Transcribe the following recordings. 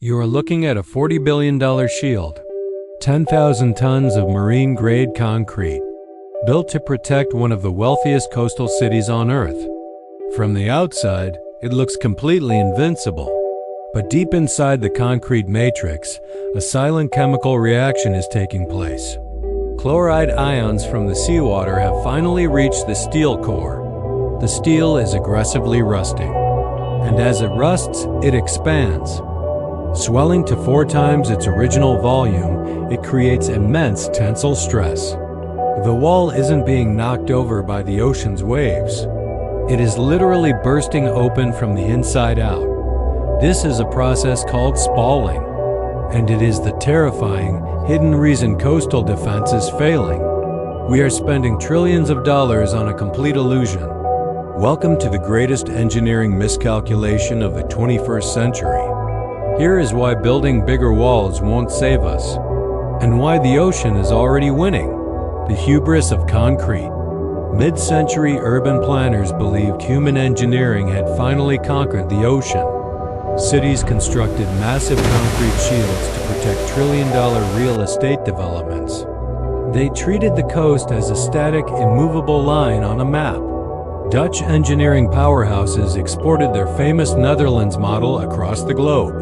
You are looking at a $40 billion shield, 10,000 tons of marine-grade concrete, built to protect one of the wealthiest coastal cities on Earth. From the outside, it looks completely invincible. But deep inside the concrete matrix, a silent chemical reaction is taking place. Chloride ions from the seawater have finally reached the steel core. The steel is aggressively rusting, and as it rusts, it expands. Swelling to 4 times its original volume, it creates immense tensile stress. The wall isn't being knocked over by the ocean's waves. It is literally bursting open from the inside out. This is a process called spalling, and it is the terrifying, hidden reason coastal defense is failing. We are spending trillions of dollars on a complete illusion. Welcome to the greatest engineering miscalculation of the 21st century. Here is why building bigger walls won't save us, and why the ocean is already winning. The hubris of concrete. Mid-century urban planners believed human engineering had finally conquered the ocean. Cities constructed massive concrete shields to protect trillion-dollar real estate developments. They treated the coast as a static, immovable line on a map. Dutch engineering powerhouses exported their famous Netherlands model across the globe.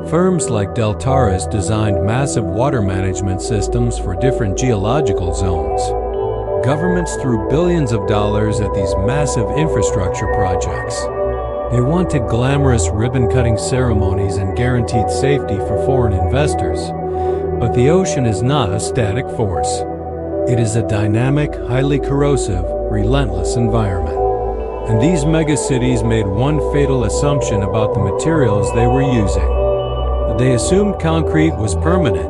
Firms like Deltares designed massive water management systems for different geological zones. Governments threw billions of dollars at these massive infrastructure projects. They wanted glamorous ribbon-cutting ceremonies and guaranteed safety for foreign investors. But the ocean is not a static force. It is a dynamic, highly corrosive, relentless environment. And these megacities made one fatal assumption about the materials they were using. They assumed concrete was permanent.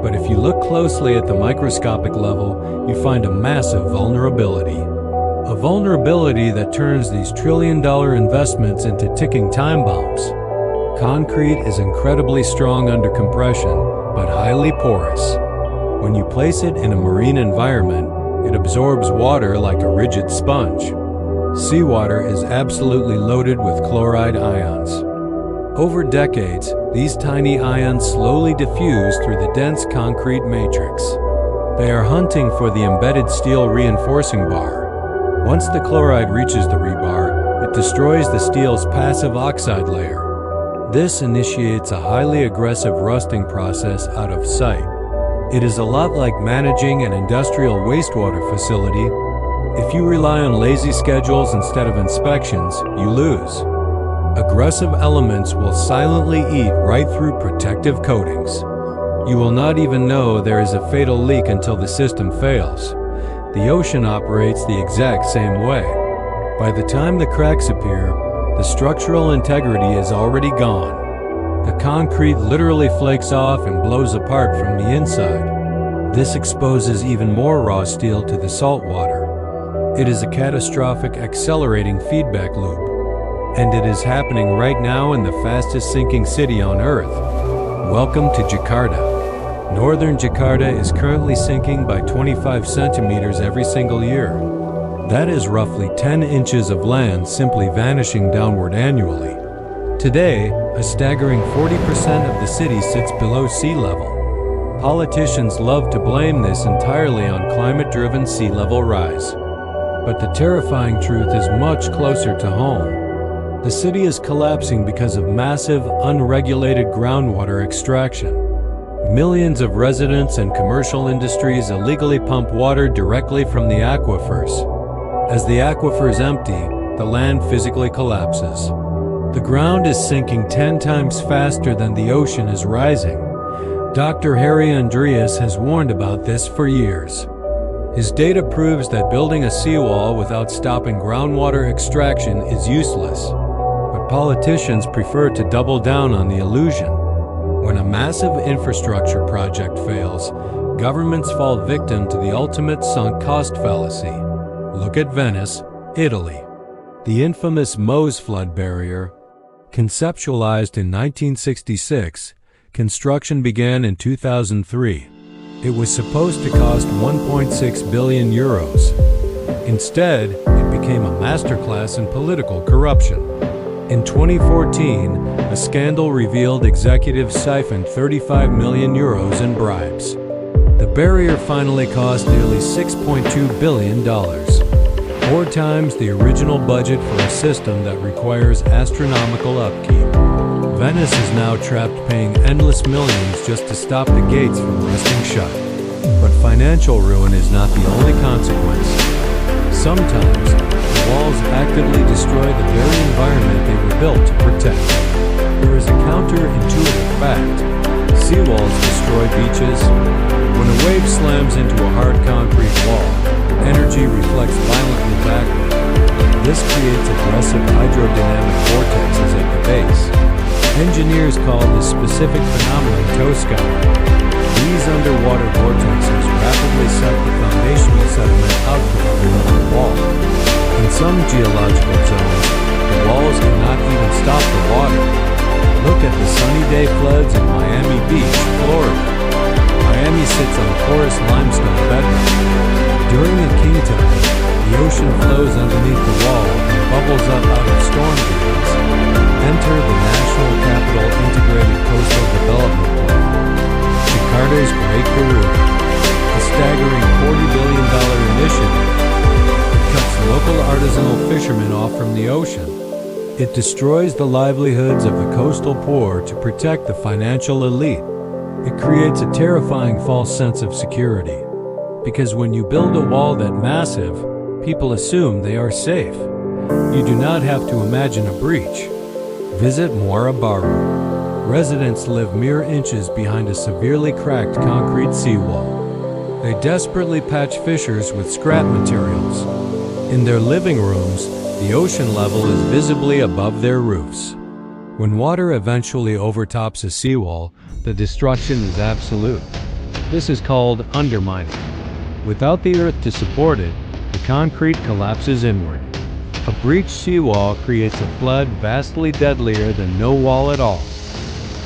But if you look closely at the microscopic level, you find a massive vulnerability. A vulnerability that turns these trillion-dollar investments into ticking time bombs. Concrete is incredibly strong under compression, but highly porous. When you place it in a marine environment, it absorbs water like a rigid sponge. Seawater is absolutely loaded with chloride ions. Over decades, these tiny ions slowly diffuse through the dense concrete matrix. They are hunting for the embedded steel reinforcing bar. Once the chloride reaches the rebar, it destroys the steel's passive oxide layer. This initiates a highly aggressive rusting process out of sight. It is a lot like managing an industrial wastewater facility. If you rely on lazy schedules instead of inspections, you lose. Aggressive elements will silently eat right through protective coatings. You will not even know there is a fatal leak until the system fails. The ocean operates the exact same way. By the time the cracks appear, the structural integrity is already gone. The concrete literally flakes off and blows apart from the inside. This exposes even more raw steel to the salt water. It is a catastrophic, accelerating feedback loop. And it is happening right now in the fastest sinking city on Earth. Welcome to Jakarta. Northern Jakarta is currently sinking by 25 centimeters every single year. That is roughly 10 inches of land simply vanishing downward annually. Today, a staggering 40% of the city sits below sea level. Politicians love to blame this entirely on climate-driven sea level rise. But the terrifying truth is much closer to home. The city is collapsing because of massive, unregulated groundwater extraction. Millions of residents and commercial industries illegally pump water directly from the aquifers. As the aquifers empty, the land physically collapses. The ground is sinking 10 times faster than the ocean is rising. Dr. Harry Andreas has warned about this for years. His data proves that building a seawall without stopping groundwater extraction is useless. But politicians prefer to double down on the illusion. When a massive infrastructure project fails, governments fall victim to the ultimate sunk cost fallacy. Look at Venice, Italy. The infamous MOSE flood barrier. Conceptualized in 1966, construction began in 2003. It was supposed to cost 1.6 billion euros. Instead, it became a masterclass in political corruption. In 2014, a scandal revealed executives siphoned €35 million in bribes. The barrier finally cost nearly $6.2 billion, 4 times the original budget for a system that requires astronomical upkeep. Venice is now trapped paying endless millions just to stop the gates from rusting shut. But financial ruin is not the only consequence. Sometimes, the walls actively destroy the very environment they were built to protect. There is a counterintuitive fact. Seawalls destroy beaches. When a wave slams into a hard concrete wall, energy reflects violently backward. This creates aggressive hydrodynamic vortexes at the base. Engineers call this specific phenomenon toe scour. These underwater vortexes rapidly suck the foundational sediment outward below the wall. In some geological zones, the walls cannot even stop the water. Look at the sunny day floods in Miami Beach, Florida. Miami sits on porous limestone bedrock. During a king tide, the ocean flows underneath the wall and bubbles up out of storm drains. Enter the National Capital Integrated Coastal Development Plan. Jakarta's Great Garuda, a staggering $40 billion initiative. It cuts local artisanal fishermen off from the ocean. It destroys the livelihoods of the coastal poor to protect the financial elite. It creates a terrifying false sense of security. Because when you build a wall that massive, people assume they are safe. You do not have to imagine a breach. Visit Muara Baru. Residents live mere inches behind a severely cracked concrete seawall. They desperately patch fissures with scrap materials. In their living rooms, the ocean level is visibly above their roofs. When water eventually overtops a seawall, the destruction is absolute. This is called undermining. Without the earth to support it, the concrete collapses inward. A breached seawall creates a flood vastly deadlier than no wall at all.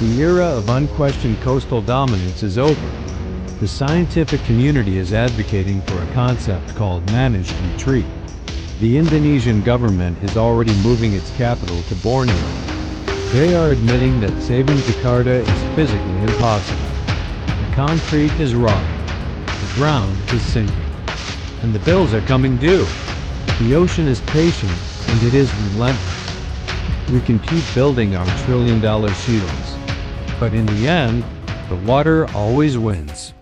The era of unquestioned coastal dominance is over. The scientific community is advocating for a concept called managed retreat. The Indonesian government is already moving its capital to Borneo. They are admitting that saving Jakarta is physically impossible. The concrete is rotting. The ground is sinking. And the bills are coming due. The ocean is patient, and it is relentless. We can keep building our trillion-dollar shields. But in the end, the water always wins.